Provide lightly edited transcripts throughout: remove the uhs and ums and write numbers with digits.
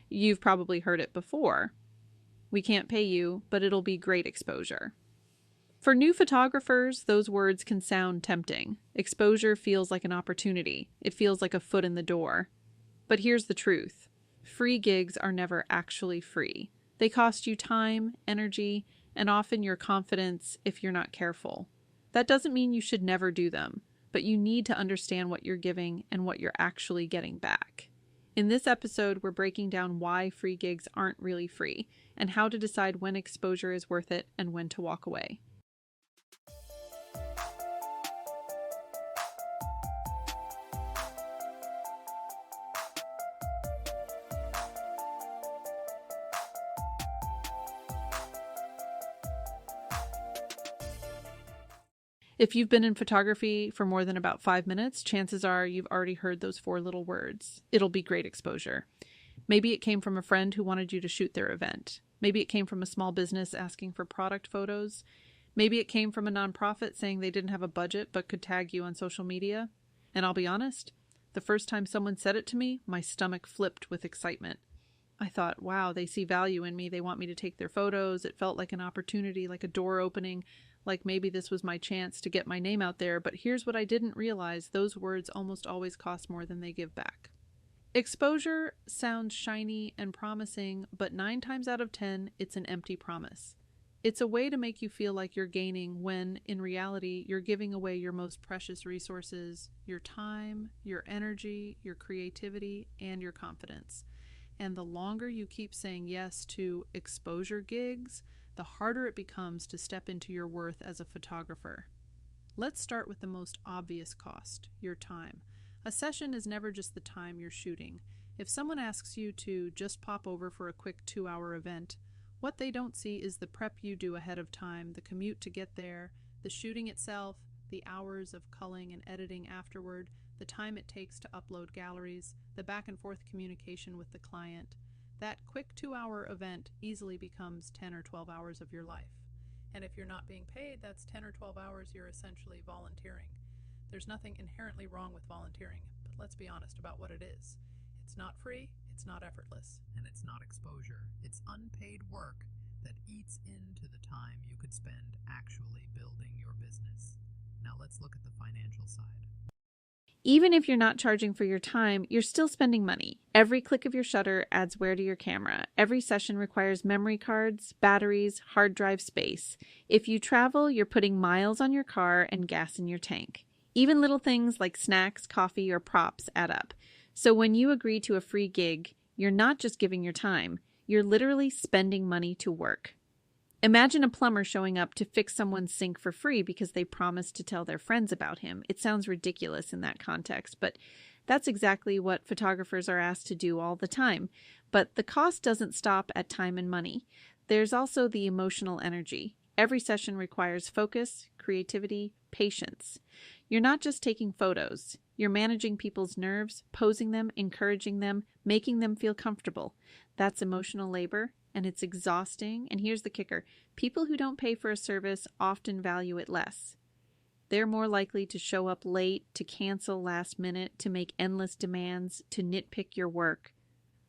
You've probably heard it before. We can't pay you, but it'll be great exposure. For new photographers, those words can sound tempting. Exposure feels like an opportunity. It feels like a foot in the door. But here's the truth. Free gigs are never actually free. They cost you time, energy, and often your confidence if you're not careful. That doesn't mean you should never do them, but you need to understand what you're giving and what you're actually getting back. In this episode, we're breaking down why free gigs aren't really free and how to decide when exposure is worth it and when to walk away. If you've been in photography for more than about 5 minutes, chances are you've already heard those 4 little words. It'll be great exposure. Maybe it came from a friend who wanted you to shoot their event. Maybe it came from a small business asking for product photos. Maybe it came from a nonprofit saying they didn't have a budget but could tag you on social media. And I'll be honest, the first time someone said it to me, my stomach flipped with excitement. I thought, wow, they see value in me. They want me to take their photos. It felt like an opportunity, like a door opening, like maybe this was my chance to get my name out there. But here's what I didn't realize. Those words almost always cost more than they give back. Exposure sounds shiny and promising, but 9 times out of 10, it's an empty promise. It's a way to make you feel like you're gaining when, in reality, you're giving away your most precious resources, your time, your energy, your creativity, and your confidence. And the longer you keep saying yes to exposure gigs, the harder it becomes to step into your worth as a photographer. Let's start with the most obvious cost, your time. A session is never just the time you're shooting. If someone asks you to just pop over for a quick 2-hour event, what they don't see is the prep you do ahead of time, the commute to get there, the shooting itself, the hours of culling and editing afterward, the time it takes to upload galleries, the back and forth communication with the client. That quick 2-hour event easily becomes 10 or 12 hours of your life. And if you're not being paid, that's 10 or 12 hours you're essentially volunteering. There's nothing inherently wrong with volunteering, but let's be honest about what it is. It's not free, it's not effortless, and it's not exposure. It's unpaid work that eats into the time you could spend actually building your business. Now let's look at the financial side. Even if you're not charging for your time, you're still spending money. Every click of your shutter adds wear to your camera. Every session requires memory cards, batteries, hard drive space. If you travel, you're putting miles on your car and gas in your tank. Even little things like snacks, coffee, or props add up. So when you agree to a free gig, you're not just giving your time, you're literally spending money to work. Imagine a plumber showing up to fix someone's sink for free because they promised to tell their friends about him. It sounds ridiculous in that context, but that's exactly what photographers are asked to do all the time. But the cost doesn't stop at time and money. There's also the emotional energy. Every session requires focus, creativity, patience. You're not just taking photos. You're managing people's nerves, posing them, encouraging them, making them feel comfortable. That's emotional labor. And it's exhausting. And here's the kicker. People who don't pay for a service often value it less. They're more likely to show up late, to cancel last minute, to make endless demands, to nitpick your work.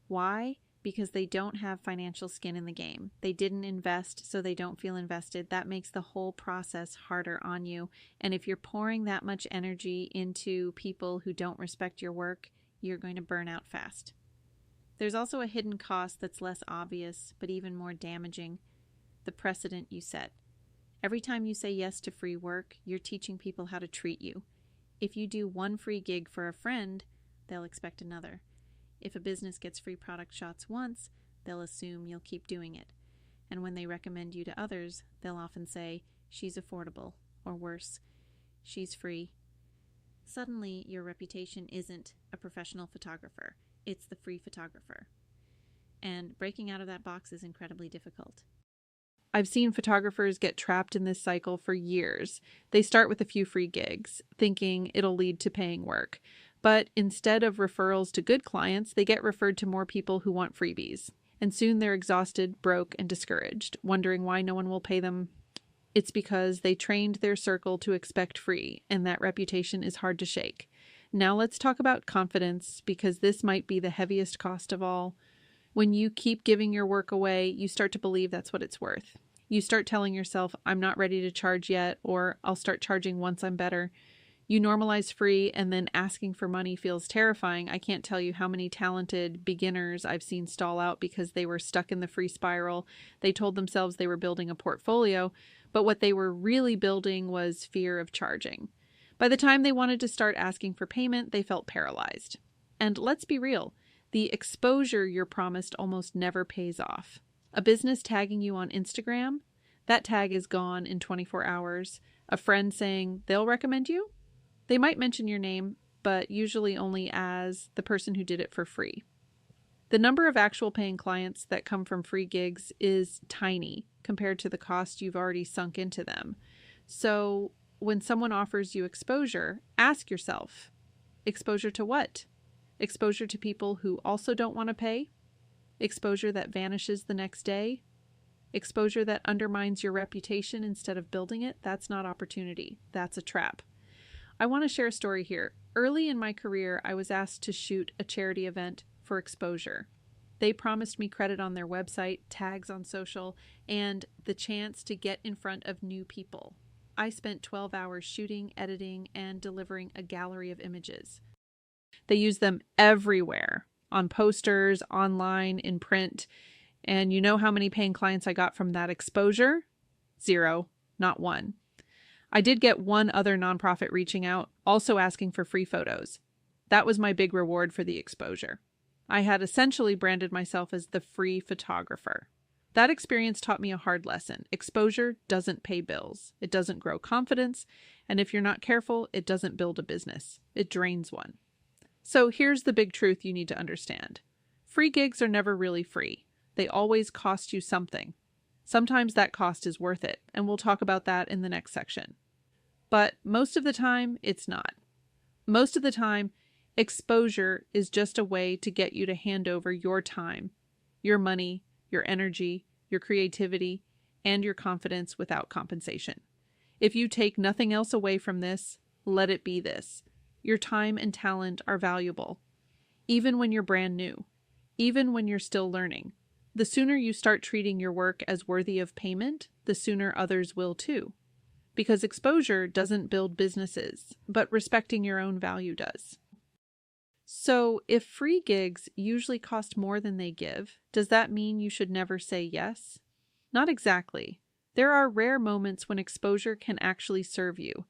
Why? Because they don't have financial skin in the game. They didn't invest, so they don't feel invested. That makes the whole process harder on you. And if you're pouring that much energy into people who don't respect your work, you're going to burn out fast. There's also a hidden cost that's less obvious, but even more damaging: the precedent you set. Every time you say yes to free work, you're teaching people how to treat you. If you do one free gig for a friend, they'll expect another. If a business gets free product shots once, they'll assume you'll keep doing it. And when they recommend you to others, they'll often say, "She's affordable," or worse, "She's free." Suddenly, your reputation isn't a professional photographer. It's the free photographer. And breaking out of that box is incredibly difficult. I've seen photographers get trapped in this cycle for years. They start with a few free gigs, thinking it'll lead to paying work. But instead of referrals to good clients, they get referred to more people who want freebies. And soon they're exhausted, broke, and discouraged, wondering why no one will pay them. It's because they trained their circle to expect free, and that reputation is hard to shake. Now let's talk about confidence, because this might be the heaviest cost of all. When you keep giving your work away, you start to believe that's what it's worth. You start telling yourself, I'm not ready to charge yet, or I'll start charging once I'm better. You normalize free, and then asking for money feels terrifying. I can't tell you how many talented beginners I've seen stall out because they were stuck in the free spiral. They told themselves they were building a portfolio, but what they were really building was fear of charging. By the time they wanted to start asking for payment, they felt paralyzed. And let's be real, the exposure you're promised almost never pays off. A business tagging you on Instagram, that tag is gone in 24 hours. A friend saying they'll recommend you? They might mention your name, but usually only as the person who did it for free. The number of actual paying clients that come from free gigs is tiny compared to the cost you've already sunk into them. So when someone offers you exposure, ask yourself, exposure to what? Exposure to people who also don't want to pay? Exposure that vanishes the next day? Exposure that undermines your reputation instead of building it? That's not opportunity. That's a trap. I want to share a story here. Early in my career, I was asked to shoot a charity event for exposure. They promised me credit on their website, tags on social, and the chance to get in front of new people. I spent 12 hours shooting, editing, and delivering a gallery of images. They use them everywhere, on posters, online, in print. And you know how many paying clients I got from that exposure? 0, not one. I did get one other nonprofit reaching out, also asking for free photos. That was my big reward for the exposure. I had essentially branded myself as the free photographer. That experience taught me a hard lesson. Exposure doesn't pay bills. It doesn't grow confidence. And if you're not careful, it doesn't build a business. It drains one. So here's the big truth you need to understand. Free gigs are never really free. They always cost you something. Sometimes that cost is worth it, and we'll talk about that in the next section. But most of the time, it's not. Most of the time, exposure is just a way to get you to hand over your time, your money, your energy, your creativity, and your confidence without compensation. If you take nothing else away from this, let it be this. Your time and talent are valuable, even when you're brand new, even when you're still learning. The sooner you start treating your work as worthy of payment, the sooner others will too. Because exposure doesn't build businesses, but respecting your own value does. So if free gigs usually cost more than they give, does that mean you should never say yes? Not exactly. There are rare moments when exposure can actually serve you,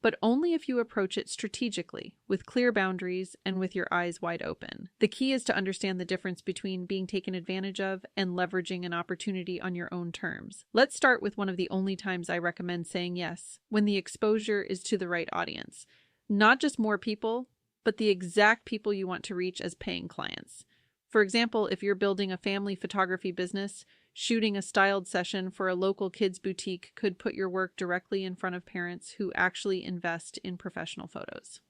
but only if you approach it strategically, with clear boundaries and with your eyes wide open. The key is to understand the difference between being taken advantage of and leveraging an opportunity on your own terms. Let's start with one of the only times I recommend saying yes, when the exposure is to the right audience. Not just more people, but the exact people you want to reach as paying clients. For example, if you're building a family photography business, shooting a styled session for a local kids boutique could put your work directly in front of parents who actually invest in professional photos.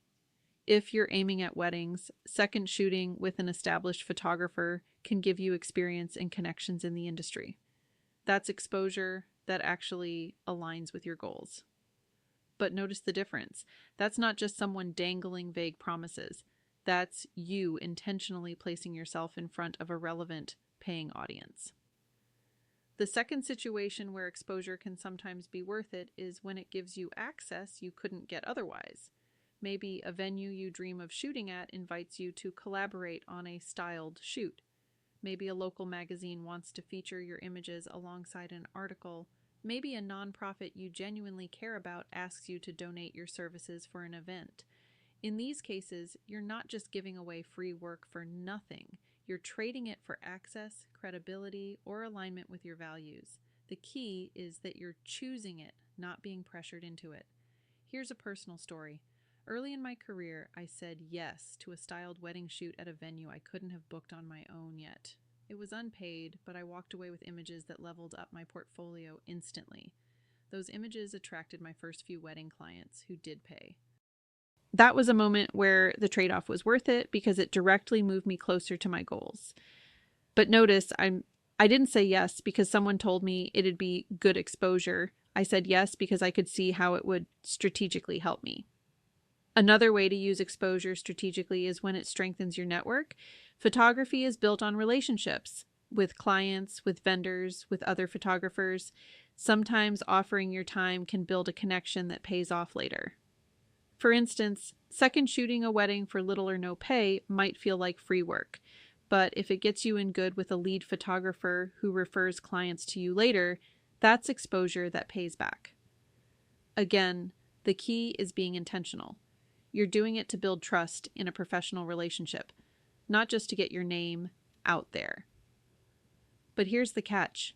If you're aiming at weddings, second shooting with an established photographer can give you experience and connections in the industry. That's exposure that actually aligns with your goals. But notice the difference. That's not just someone dangling vague promises. That's you intentionally placing yourself in front of a relevant paying audience. The second situation where exposure can sometimes be worth it is when it gives you access you couldn't get otherwise. Maybe a venue you dream of shooting at invites you to collaborate on a styled shoot. Maybe a local magazine wants to feature your images alongside an article. Maybe a nonprofit you genuinely care about asks you to donate your services for an event. In these cases, you're not just giving away free work for nothing. You're trading it for access, credibility, or alignment with your values. The key is that you're choosing it, not being pressured into it. Here's a personal story. Early in my career, I said yes to a styled wedding shoot at a venue I couldn't have booked on my own yet. It was unpaid, but I walked away with images that leveled up my portfolio instantly. Those images attracted my first few wedding clients who did pay. That was a moment where the trade-off was worth it because it directly moved me closer to my goals. But notice, I didn't say yes because someone told me it'd be good exposure. I said yes because I could see how it would strategically help me. Another way to use exposure strategically is when it strengthens your network. Photography is built on relationships with clients, with vendors, with other photographers. Sometimes offering your time can build a connection that pays off later. For instance, second shooting a wedding for little or no pay might feel like free work, but if it gets you in good with a lead photographer who refers clients to you later, that's exposure that pays back. Again, the key is being intentional. You're doing it to build trust in a professional relationship, not just to get your name out there. But here's the catch.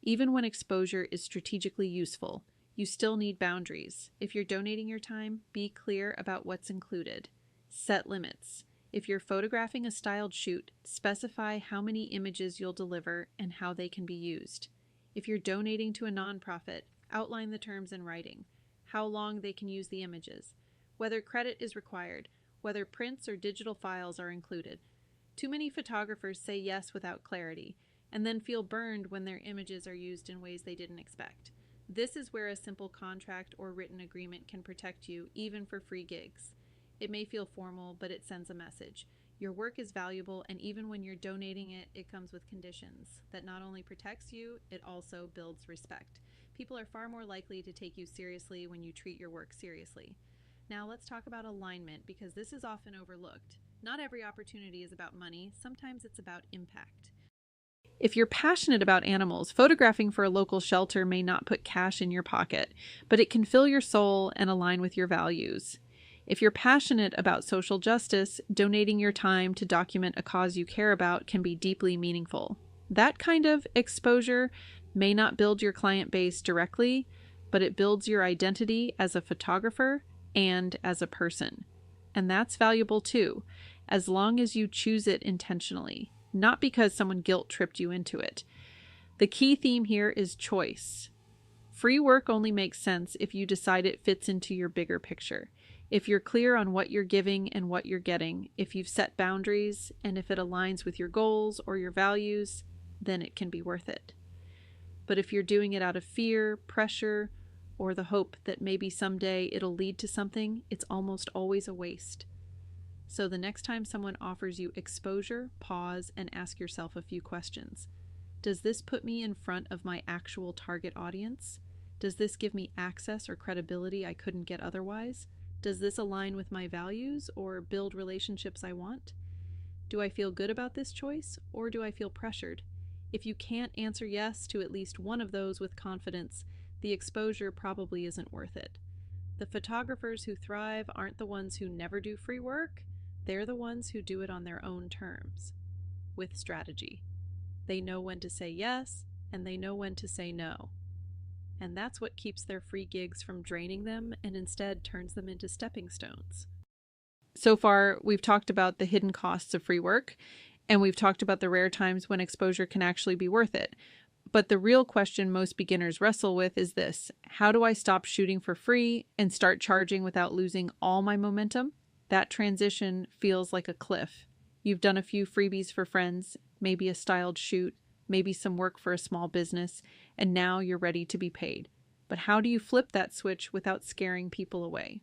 Even when exposure is strategically useful, you still need boundaries. If you're donating your time, be clear about what's included. Set limits. If you're photographing a styled shoot, specify how many images you'll deliver and how they can be used. If you're donating to a nonprofit, outline the terms in writing, how long they can use the images, whether credit is required, whether prints or digital files are included. Too many photographers say yes without clarity, and then feel burned when their images are used in ways they didn't expect. This is where a simple contract or written agreement can protect you, even for free gigs. It may feel formal, but it sends a message. Your work is valuable, and even when you're donating it, it comes with conditions that not only protects you, it also builds respect. People are far more likely to take you seriously when you treat your work seriously. Now let's talk about alignment, because this is often overlooked. Not every opportunity is about money. Sometimes it's about impact. If you're passionate about animals, photographing for a local shelter may not put cash in your pocket, but it can fill your soul and align with your values. If you're passionate about social justice, donating your time to document a cause you care about can be deeply meaningful. That kind of exposure may not build your client base directly, but it builds your identity as a photographer and as a person. And that's valuable too, as long as you choose it intentionally, not because someone guilt-tripped you into it. The key theme here is choice. Free work only makes sense if you decide it fits into your bigger picture. If you're clear on what you're giving and what you're getting, if you've set boundaries, and if it aligns with your goals or your values, then it can be worth it. But if you're doing it out of fear, pressure, or the hope that maybe someday it'll lead to something, it's almost always a waste. So the next time someone offers you exposure, pause and ask yourself a few questions. Does this put me in front of my actual target audience? Does this give me access or credibility I couldn't get otherwise? Does this align with my values or build relationships I want? Do I feel good about this choice, or do I feel pressured? If you can't answer yes to at least one of those with confidence, the exposure probably isn't worth it. The photographers who thrive aren't the ones who never do free work. They're the ones who do it on their own terms, with strategy. They know when to say yes, and they know when to say no. And that's what keeps their free gigs from draining them and instead turns them into stepping stones. So far, we've talked about the hidden costs of free work, and we've talked about the rare times when exposure can actually be worth it. But the real question most beginners wrestle with is this: how do I stop shooting for free and start charging without losing all my momentum? That transition feels like a cliff. You've done a few freebies for friends, maybe a styled shoot, maybe some work for a small business, and now you're ready to be paid. But how do you flip that switch without scaring people away?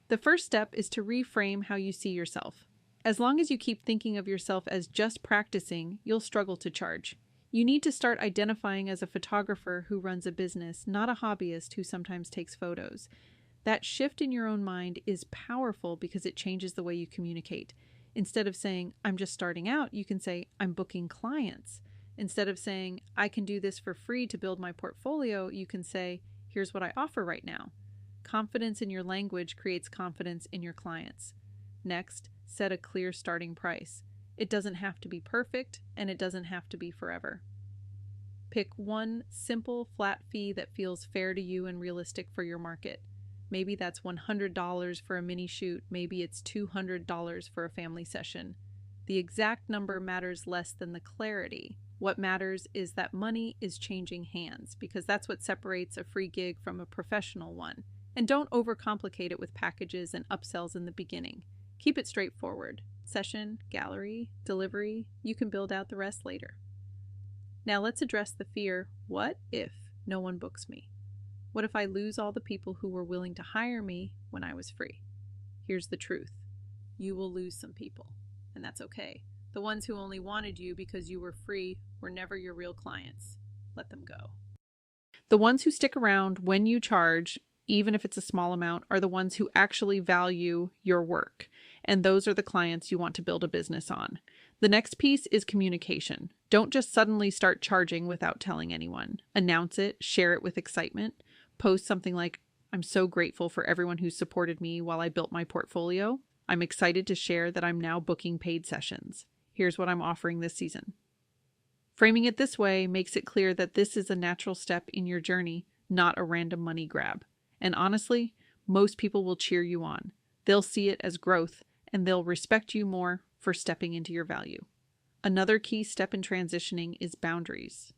The first step is to reframe how you see yourself. As long as you keep thinking of yourself as just practicing, you'll struggle to charge. You need to start identifying as a photographer who runs a business, not a hobbyist who sometimes takes photos. That shift in your own mind is powerful because it changes the way you communicate. Instead of saying, I'm just starting out, you can say, I'm booking clients. Instead of saying, I can do this for free to build my portfolio, you can say, here's what I offer right now. Confidence in your language creates confidence in your clients. Next, set a clear starting price. It doesn't have to be perfect, and it doesn't have to be forever. Pick one simple, flat fee that feels fair to you and realistic for your market. Maybe that's $100 for a mini shoot. Maybe it's $200 for a family session. The exact number matters less than the clarity. What matters is that money is changing hands, because that's what separates a free gig from a professional one. And don't overcomplicate it with packages and upsells in the beginning. Keep it straightforward. Session, gallery, delivery, you can build out the rest later. Now let's address the fear, what if no one books me? What if I lose all the people who were willing to hire me when I was free? Here's the truth. You will lose some people, and that's okay. The ones who only wanted you because you were free were never your real clients. Let them go. The ones who stick around when you charge, even if it's a small amount, are the ones who actually value your work. And those are the clients you want to build a business on. The next piece is communication. Don't just suddenly start charging without telling anyone. Announce it, share it with excitement. Post something like, "I'm so grateful for everyone who supported me while I built my portfolio. I'm excited to share that I'm now booking paid sessions. Here's what I'm offering this season." Framing it this way makes it clear that this is a natural step in your journey, not a random money grab. And honestly, most people will cheer you on. They'll see it as growth, and they'll respect you more for stepping into your value. Another key step in transitioning is boundaries.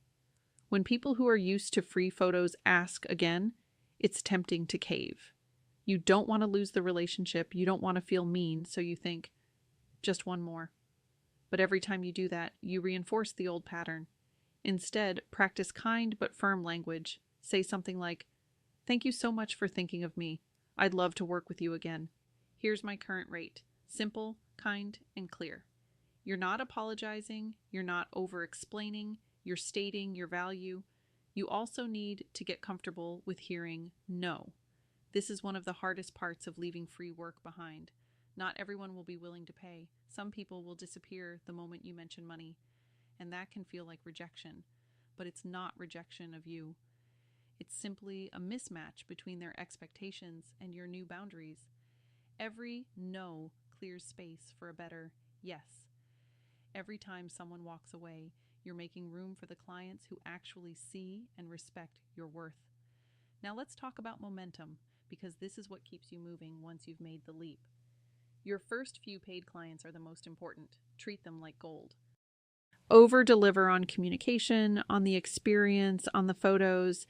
When people who are used to free photos ask again, it's tempting to cave. You don't want to lose the relationship. You don't want to feel mean, so you think, just one more. But every time you do that, you reinforce the old pattern. Instead, practice kind but firm language. Say something like, "Thank you so much for thinking of me. I'd love to work with you again. Here's my current rate." Simple, kind, and clear. You're not apologizing. You're not over-explaining. You're stating your value. You also need to get comfortable with hearing no. This is one of the hardest parts of leaving free work behind. Not everyone will be willing to pay. Some people will disappear the moment you mention money, and that can feel like rejection. But it's not rejection of you. It's simply a mismatch between their expectations and your new boundaries. Every no clears space for a better yes. Every time someone walks away, you're making room for the clients who actually see and respect your worth. Now let's talk about momentum, because this is what keeps you moving once you've made the leap. Your first few paid clients are the most important. Treat them like gold. Over-deliver on communication, on the experience, on the photos.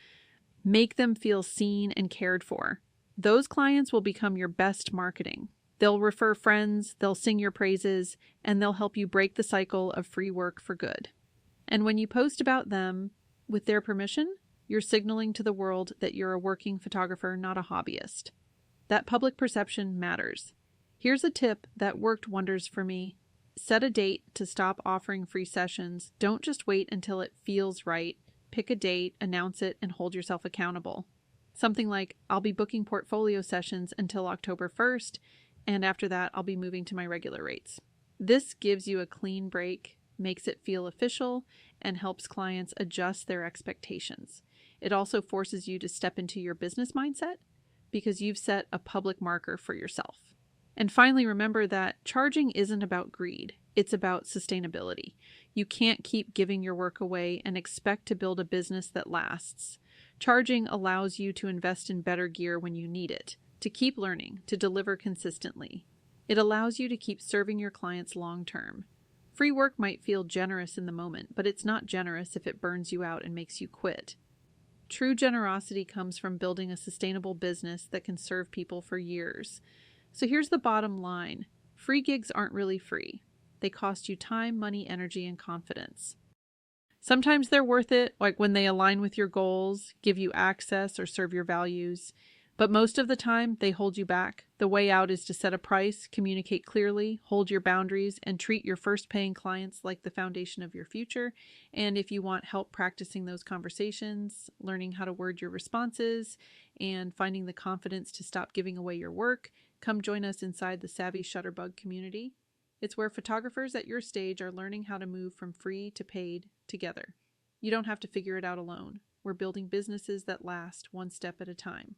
Make them feel seen and cared for. Those clients will become your best marketing. They'll refer friends, they'll sing your praises, and they'll help you break the cycle of free work for good. And when you post about them with their permission, you're signaling to the world that you're a working photographer, not a hobbyist. That public perception matters. Here's a tip that worked wonders for me. Set a date to stop offering free sessions. Don't just wait until it feels right. Pick a date, announce it, and hold yourself accountable. Something like, "I'll be booking portfolio sessions until October 1st, and after that, I'll be moving to my regular rates." This gives you a clean break, makes it feel official, and helps clients adjust their expectations. It also forces you to step into your business mindset because you've set a public marker for yourself. And finally, remember that charging isn't about greed. It's about sustainability. You can't keep giving your work away and expect to build a business that lasts. Charging allows you to invest in better gear when you need it, to keep learning, to deliver consistently. It allows you to keep serving your clients long term. Free work might feel generous in the moment, but it's not generous if it burns you out and makes you quit. True generosity comes from building a sustainable business that can serve people for years. So here's the bottom line. Free gigs aren't really free. They cost you time, money, energy, and confidence. Sometimes they're worth it, like when they align with your goals, give you access, or serve your values. But most of the time, they hold you back. The way out is to set a price, communicate clearly, hold your boundaries, and treat your first paying clients like the foundation of your future. And if you want help practicing those conversations, learning how to word your responses, and finding the confidence to stop giving away your work, come join us inside the Savvy Shutterbug community. It's where photographers at your stage are learning how to move from free to paid together. You don't have to figure it out alone. We're building businesses that last one step at a time.